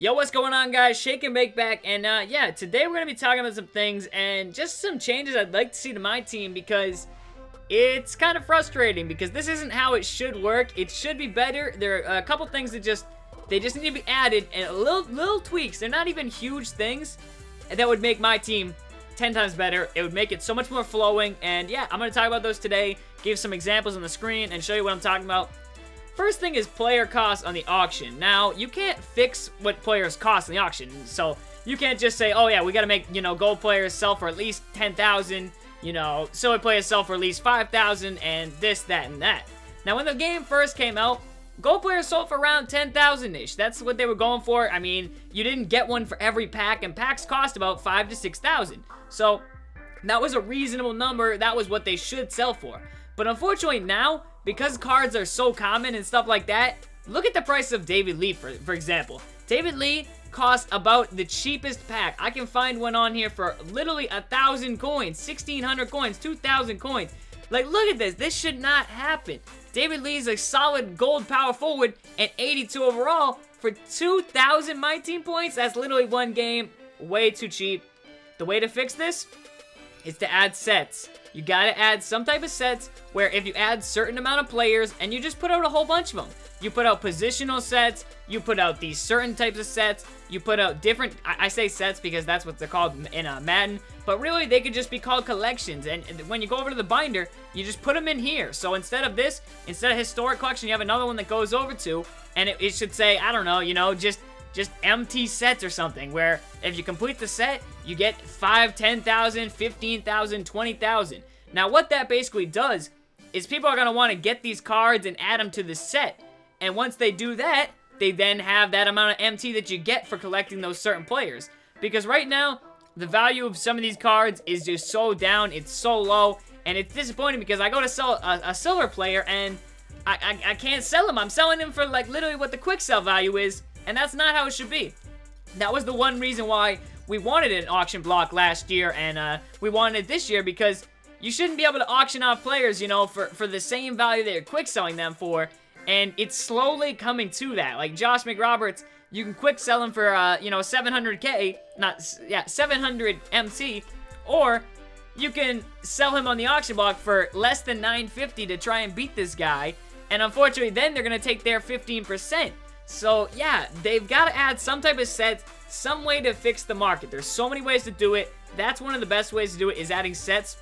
Yo, what's going on, guys? Shake and Bake back, and yeah, today we're going to be talking about some things and just some changes I'd like to see to my team because it's kind of frustrating because this isn't how it should work. It should be better. There are a couple things that just need to be added, and little tweaks. They're not even huge things that would make my team 10 times better. It would make it so much more flowing, and yeah, I'm going to talk about those today, give some examples on the screen, and show you what I'm talking about. First thing is player costs on the auction. Now, you can't fix what players cost in the auction, so you can't just say, oh yeah, we gotta make, gold players sell for at least 10,000, silver players sell for at least 5,000, and this, that, and that. Now, when the game first came out, gold players sold for around 10,000-ish. That's what they were going for. I mean, you didn't get one for every pack, and packs cost about 5,000 to 6,000. So, that was a reasonable number. That was what they should sell for. But unfortunately now, because cards are so common and stuff like that, look at the price of David Lee, for example. David Lee costs about the cheapest pack. I can find one on here for literally 1,000 coins, 1,600 coins, 2,000 coins. Like, look at this. This should not happen. David Lee is a solid gold power forward and 82 overall for 2,000 my team points. That's literally one game. Way too cheap. The way to fix this is to add sets. You gotta add some type of sets where if you add certain amount of players and you just put out a whole bunch of them. You put out positional sets, you put out these certain types of sets, you put out different, I say sets because that's what they're called in Madden, but really they could just be called collections, and when you go over to the binder, you just put them in here. So instead of this, instead of historic collection, you have another one that goes over to, and it should say, I don't know, just empty sets or something, where if you complete the set, you get 5, 10,000, 15,000, 20,000. Now, what that basically does is people are going to want to get these cards and add them to the set. And once they do that, they then have that amount of MT that you get for collecting those certain players. Because right now, the value of some of these cards is just so down, it's so low, and it's disappointing because I go to sell a silver player and I can't sell him. I'm selling him for like literally what the quick sell value is, and that's not how it should be. That was the one reason why we wanted an auction block last year, and we wanted it this year, because you shouldn't be able to auction off players, for the same value that you're quick selling them for, and it's slowly coming to that. Like Josh McRoberts, you can quick sell him for, 700k, 700 MT, or you can sell him on the auction block for less than 950 to try and beat this guy, and unfortunately then they're going to take their 15%. So, yeah, they've got to add some type of sets, some way to fix the market. There's so many ways to do it. That's one of the best ways to do it, is adding sets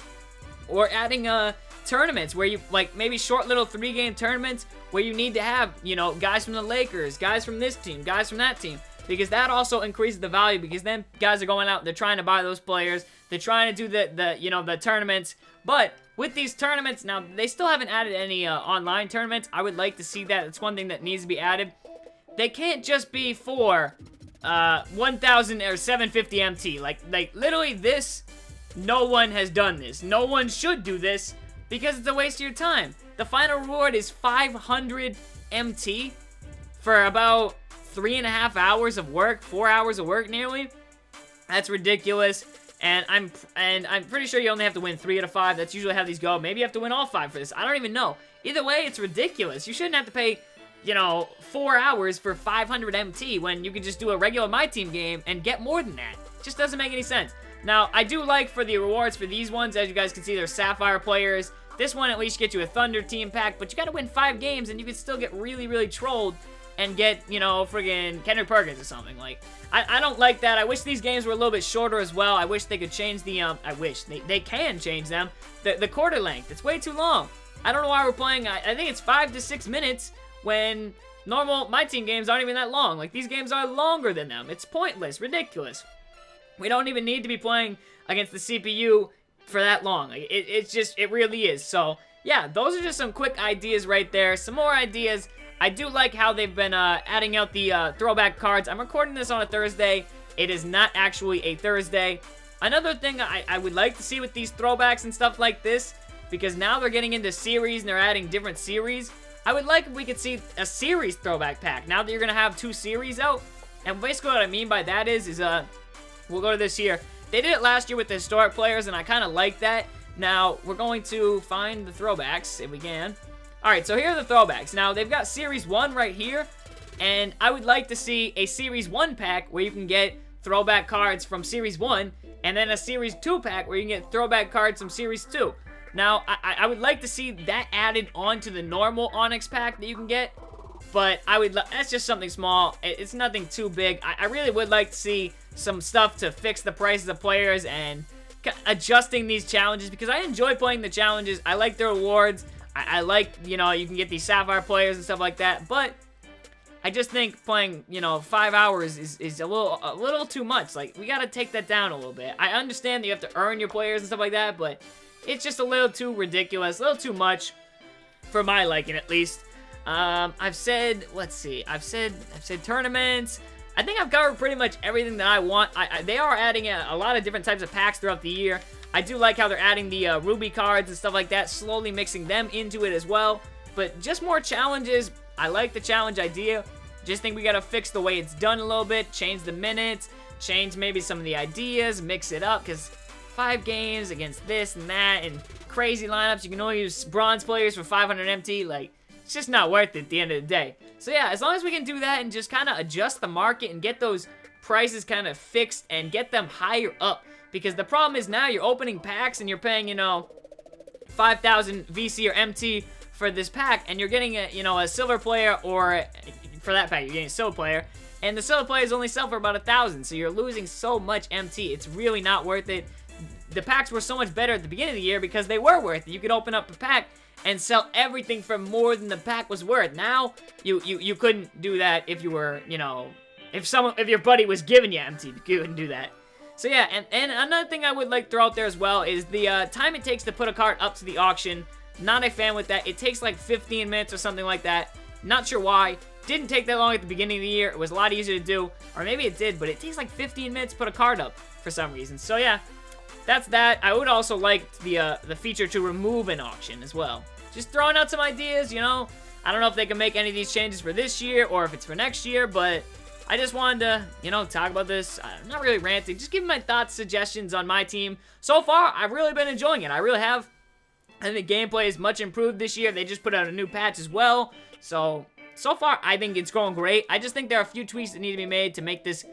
or adding tournaments where you, like, maybe short little 3-game tournaments where you need to have, guys from the Lakers, guys from this team, guys from that team, because that also increases the value, because then guys are going out, they're trying to buy those players, they're trying to do the tournaments. But with these tournaments, now, they still haven't added any online tournaments. I would like to see that. It's one thing that needs to be added. They can't just be for 1,000 or 750 MT. Like literally this, no one has done this. No one should do this because it's a waste of your time. The final reward is 500 MT for about 3.5 hours of work, 4 hours of work nearly. That's ridiculous. And I'm pretty sure you only have to win 3 out of 5. That's usually how these go. Maybe you have to win all 5 for this. I don't even know. Either way, it's ridiculous. You shouldn't have to pay 4 hours for 500 MT when you could just do a regular My Team game and get more than that. It just doesn't make any sense. Now, I do like for the rewards for these ones, as you guys can see, they're Sapphire players. This one at least gets you a Thunder team pack, but you gotta win 5 games and you can still get really, really trolled and get, friggin' Kendrick Perkins or something. Like, I don't like that. I wish these games were a little bit shorter as well. I wish they could change the, I wish. They can change them. The quarter length. It's way too long. I don't know why we're playing, I think it's 5 to 6 minutes when normal My Team games aren't even that long. Like, these games are longer than them. It's pointless, ridiculous. We don't even need to be playing against the CPU for that long. Like, it really is. So, yeah, those are just some quick ideas right there. Some more ideas. I do like how they've been adding out the throwback cards. I'm recording this on a Thursday. It is not actually a Thursday. Another thing I would like to see with these throwbacks and stuff like this, because now they're getting into series and they're adding different series, I would like if we could see a series throwback pack. Now that you're going to have 2 series out. And basically what I mean by that is we'll go to this here. They did it last year with the historic players, and I kind of like that. Now, we're going to find the throwbacks, if we can. Alright, so here are the throwbacks. Now, they've got Series 1 right here. And I would like to see a Series 1 pack where you can get throwback cards from Series 1, and then a Series 2 pack where you can get throwback cards from Series 2. Now, I would like to see that added onto the normal Onyx pack that you can get, but that's just something small. It's nothing too big. I really would like to see some stuff to fix the prices of players and adjusting these challenges, because I enjoy playing the challenges. I like the rewards. I like, you know, you can get these Sapphire players and stuff like that, but I just think playing, you know, 5 hours is a little too much. Like, we gotta take that down a little bit. I understand that you have to earn your players and stuff like that, but it's just a little too ridiculous, a little too much for my liking, at least. I've said, let's see, I've said tournaments. I think I've covered pretty much everything that I want. They are adding a lot of different types of packs throughout the year. I do like how they're adding the Ruby cards and stuff like that, slowly mixing them into it as well. But just more challenges. I like the challenge idea. Just think we gotta fix the way it's done a little bit, change the minutes, change maybe some of the ideas, mix it up, because 5 games against this and that, and crazy lineups, you can only use bronze players for 500 MT, like, it's just not worth it at the end of the day. So yeah, as long as we can do that and just kind of adjust the market and get those prices kind of fixed and get them higher up, because the problem is now you're opening packs and you're paying, you know, 5,000 VC or MT for this pack, and you're getting a, you know, a silver player, or for that pack you're getting a silver player, and the silver players only sell for about 1,000, so you're losing so much MT. It's really not worth it. The packs were so much better at the beginning of the year because they were worth it. You could open up a pack and sell everything for more than the pack was worth. Now, you couldn't do that if you were, you know, if your buddy was giving you MT, you couldn't do that. So yeah, and another thing I would like to throw out there as well is the time it takes to put a card up to the auction. Not a fan with that. It takes like 15 minutes or something like that. Not sure why. Didn't take that long at the beginning of the year. It was a lot easier to do, or maybe it did, but it takes like 15 minutes to put a card up for some reason. So yeah, that's that. I would also like the feature to remove an auction as well. Just throwing out some ideas, you know. I don't know if they can make any of these changes for this year or if it's for next year, but I just wanted to, you know, talk about this. I'm not really ranting, just giving my thoughts, suggestions on my team. So far, I've really been enjoying it. I really have. I think the gameplay is much improved this year. They just put out a new patch as well. So far, I think it's going great. I just think there are a few tweaks that need to be made to make this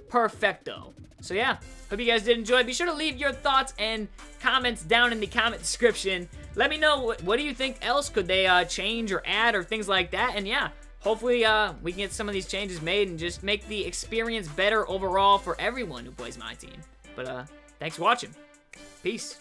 perfecto. So yeah, hope you guys did enjoy. Be sure to leave your thoughts and comments down in the comment description. Let me know, what do you think else could they change or add or things like that. And yeah, hopefully we can get some of these changes made and just make the experience better overall for everyone who plays my team. But thanks for watching. Peace.